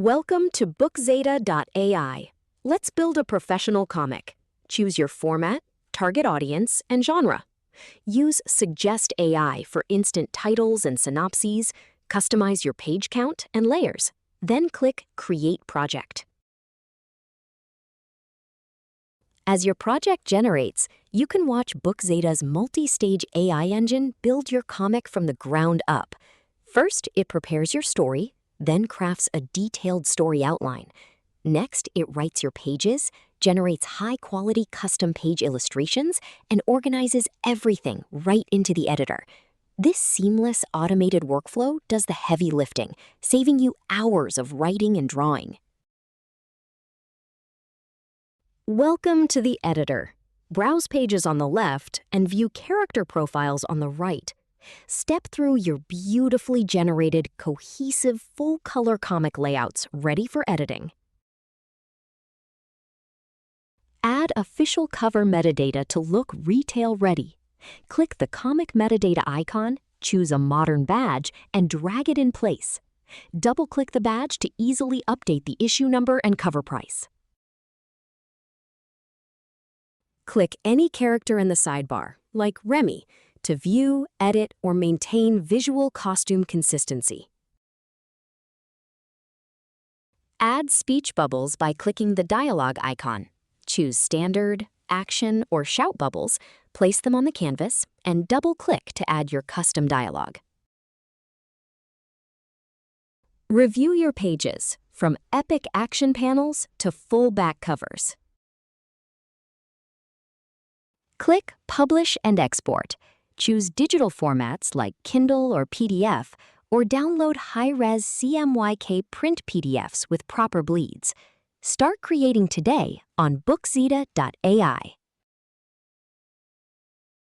Welcome to BookZeta.ai. Let's build a professional comic. Choose your format, target audience, and genre. Use Suggest AI for instant titles and synopses, customize your page count and layers. Then click Create Project. As your project generates, you can watch BookZeta's multi-stage AI engine build your comic from the ground up. First, it prepares your story, then crafts a detailed story outline. Next, it writes your pages, generates high-quality custom page illustrations, and organizes everything right into the editor. This seamless automated workflow does the heavy lifting, saving you hours of writing and drawing. Welcome to the editor. Browse pages on the left and view character profiles on the right. Step through your beautifully generated, cohesive, full-color comic layouts ready for editing. Add official cover metadata to look retail-ready. Click the comic metadata icon, choose a modern badge, and drag it in place. Double-click the badge to easily update the issue number and cover price. Click any character in the sidebar, like Remy, to view, edit, or maintain visual costume consistency. Add speech bubbles by clicking the dialogue icon. Choose standard, action, or shout bubbles, place them on the canvas, and double-click to add your custom dialogue. Review your pages, from epic action panels to full back covers. Click Publish and Export. Choose digital formats like Kindle or PDF, or download high-res CMYK print PDFs with proper bleeds. Start creating today on BookZeta.ai.